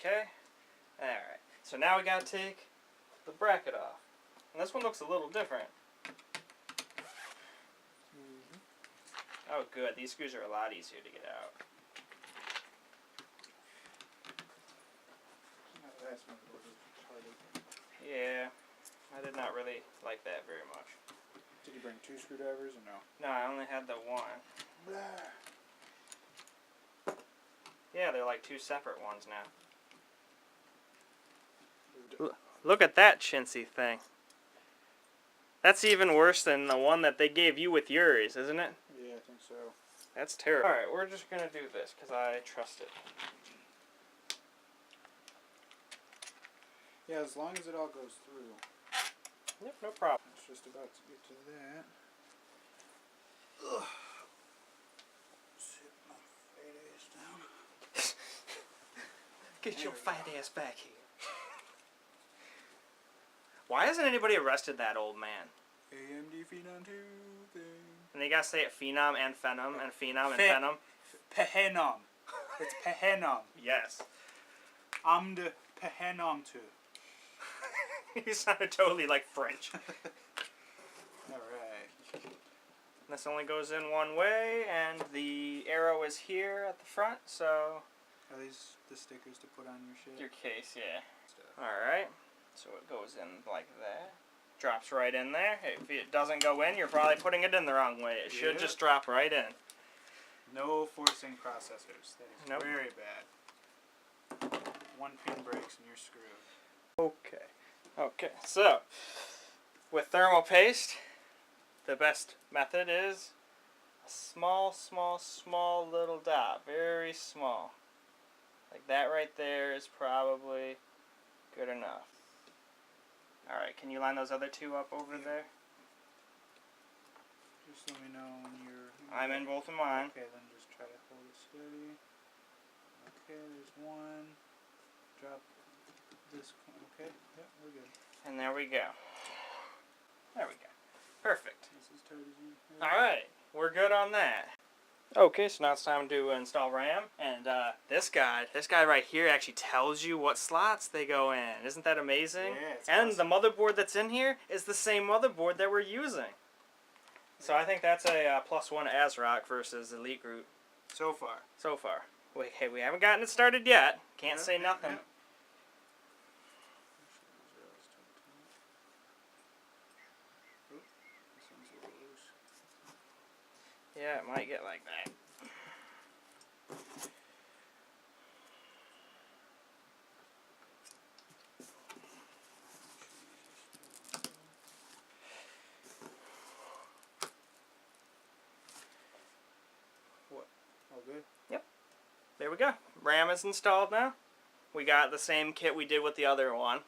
Okay. Alright. So now we gotta take the bracket off. And this one looks a little different. Oh good, these screws are a lot easier to get out. Yeah, I did not really like that very much. Did you bring 2 screwdrivers or no? No, I only had the one. Yeah, they're like 2 separate ones now. Look at that chintzy thing. That's even worse than the one that they gave you with yours, isn't it? Yeah, I think so. That's terrible. Alright, we're just going to do this because I trust it. Yeah, as long as it all goes through. Yep, no problem. It's just about to get to that. Ugh. Sit my fat ass down. Get your fat ass back here. Why hasn't anybody arrested that old man? AMD Phenom 2 thing. And they gotta say it phenom and phenom and phenom and phenom. Pehenom. It's Pehenom. Yes. I'm the Pehenom 2. You sounded totally like French. Alright. This only goes in one way, and the arrow is here at the front, so... Are these the stickers to put on your shit? Your case, yeah. Alright, so it goes in like that. Drops right in there. If it doesn't go in, you're probably putting it in the wrong way. It should just drop right in. No forcing processors. That is very bad. 1 pin breaks and you're screwed. Okay. Okay, so with thermal paste, the best method is a small, small, small little dot. Very small. Like that right there is probably good enough. Alright, can you line those other 2 up over there? Just let me know when you're... I'm in both of mine. Okay, then just try to hold it steady. Okay, there's 1. Drop this one. Okay, yep, we're good. And there we go. There we go. Perfect. This is tight as you... Alright, we're good on that. Okay, so now it's time to install RAM. And this guide right here actually tells you what slots they go in. Isn't that amazing? Yeah, it's and awesome. the motherboard that's in here is the same motherboard that we're using. So I think that's a +1 ASRock versus Elite Group. So far. So far. Wait, hey, we haven't gotten it started yet. Can't say nothing. Yeah, it might get like that. What? All good? Yep. There we go. RAM is installed now. We got the same kit we did with the other one.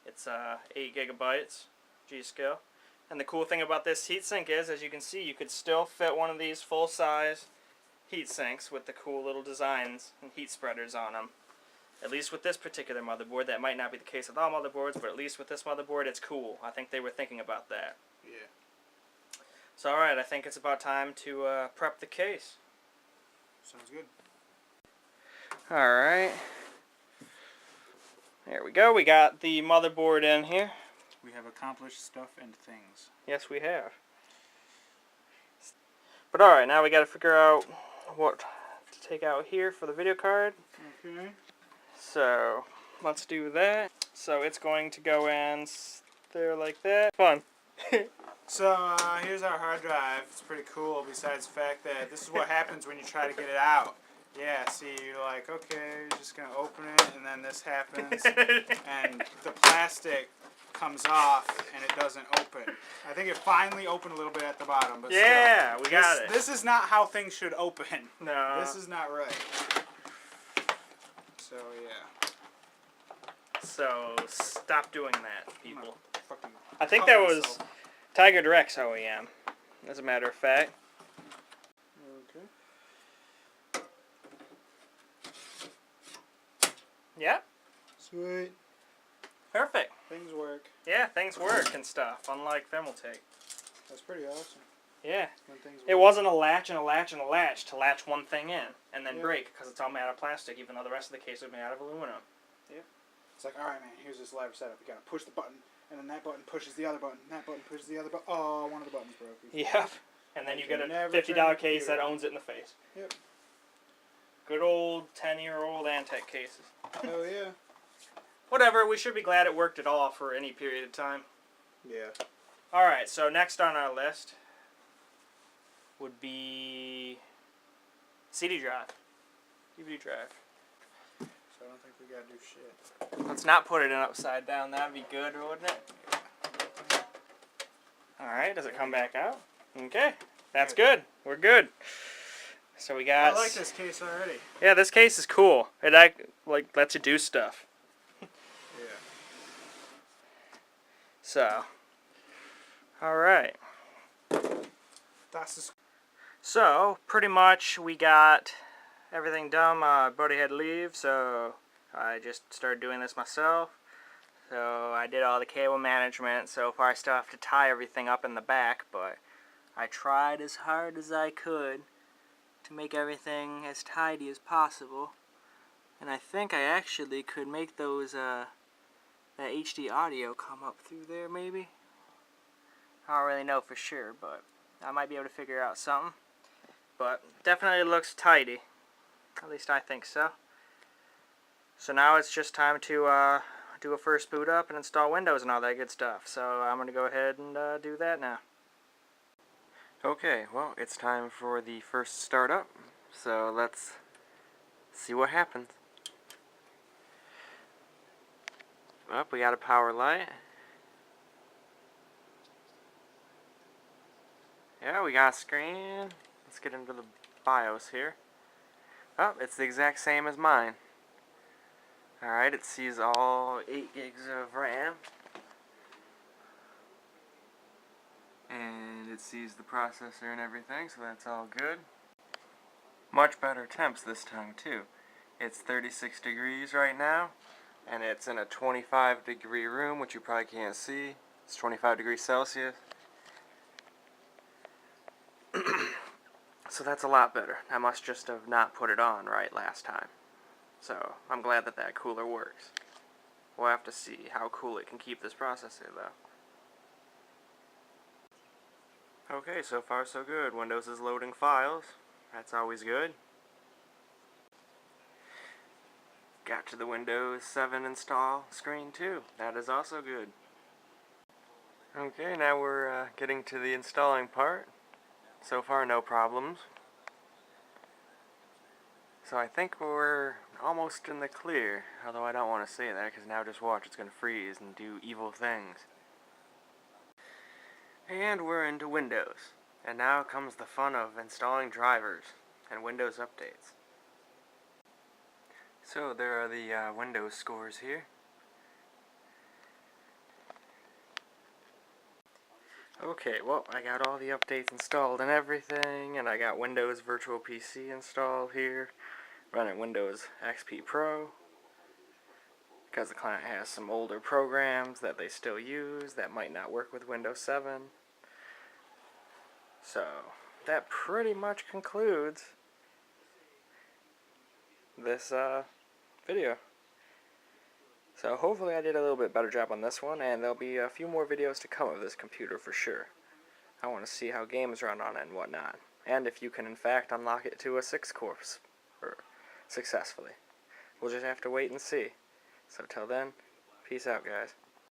It's 8 gigabytes G.Skill. And the cool thing about this heatsink is, as you can see, you could still fit one of these full-size heat sinks with the cool little designs and heat spreaders on them. At least with this particular motherboard. That might not be the case with all motherboards, but at least with this motherboard, it's cool. I think they were thinking about that. Yeah. So alright, I think it's about time to prep the case. Sounds good. Alright. There we go. We got the motherboard in here. We have accomplished stuff and things. Yes, we have. But alright, now we got to figure out what to take out here for the video card. Okay. So, let's do that. So it's going to go in there like that. Fun. So, here's our hard drive. It's pretty cool, besides the fact that this is what happens when you try to get it out. Yeah, see, you're like, okay, you're just going to open it, and then this happens, and the plastic comes off, and it doesn't open. I think it finally opened a little bit at the bottom, but yeah, still, we got it. This is not how things should open. No. This is not right. So, yeah. So, stop doing that, people. Fucking I think cut that was myself. Tiger Direct's OEM, as a matter of fact. Okay. Yeah. Sweet. Perfect. Things work. Yeah, things work and stuff, unlike Thermaltake. That's pretty awesome. Yeah. When things It work. wasn't a latch and a latch and a latch to latch one thing in and then Yeah. break because it's all made out of plastic, even though the rest of the case is made out of aluminum. Yep. It's like, alright man, here's this lever setup. You gotta push the button, and then that button pushes the other button, and that button pushes the other button. Oh, one of the buttons broke. Yep. And then you get a Never $50 turn the case that computer owns it in the face. Yep. Good old 10-year-old Antec cases. Oh yeah. Whatever, we should be glad it worked at all for any period of time. Yeah. Alright, so next on our list would be CD drive. DVD drive. So I don't think we gotta do shit. Let's not put it in upside down. That'd be good, wouldn't it? Alright, does it come back out? Okay, that's good. We're good. So we got... I like this case already. Yeah, this case is cool. It like lets you do stuff. Yeah. So, alright. That's the So, pretty much we got everything done. My buddy had to leave, so I just started doing this myself. So I did all the cable management. So far I still have to tie everything up in the back, but I tried as hard as I could to make everything as tidy as possible. And I think I actually could make those, that HD audio come up through there maybe. I don't really know for sure, but I might be able to figure out something. But definitely looks tidy. At least I think so. So now it's just time to do a first boot up and install Windows and all that good stuff. So I'm going to go ahead and do that now. Okay, well, it's time for the first startup. So let's see what happens. Well, we got a power light. Yeah, we got a screen. Let's get into the BIOS here. Oh, it's the exact same as mine. Alright, it sees all 8 gigs of RAM. And it sees the processor and everything, so that's all good. Much better temps this time too. It's 36 degrees right now, and it's in a 25-degree room, which you probably can't see. It's 25 degrees Celsius. So that's a lot better. I must just have not put it on right last time. So I'm glad that that cooler works. We'll have to see how cool it can keep this processor though. Okay, so far so good. Windows is loading files. That's always good. Got to the Windows 7 install screen too. That is also good. Okay, now we're getting to the installing part. So far no problems. So I think we're almost in the clear, although I don't want to say that because now just watch, it's going to freeze and do evil things. And we're into Windows. And now comes the fun of installing drivers and Windows updates. So there are the Windows scores here. Okay, well, I got all the updates installed and everything, and I got Windows Virtual PC installed here, running Windows XP Pro, because the client has some older programs that they still use that might not work with Windows 7. So, that pretty much concludes this video. So hopefully I did a little bit better job on this one, and there'll be a few more videos to come of this computer for sure. I want to see how games run on it and whatnot, and if you can in fact unlock it to a 6-core successfully. We'll just have to wait and see. So till then, peace out guys.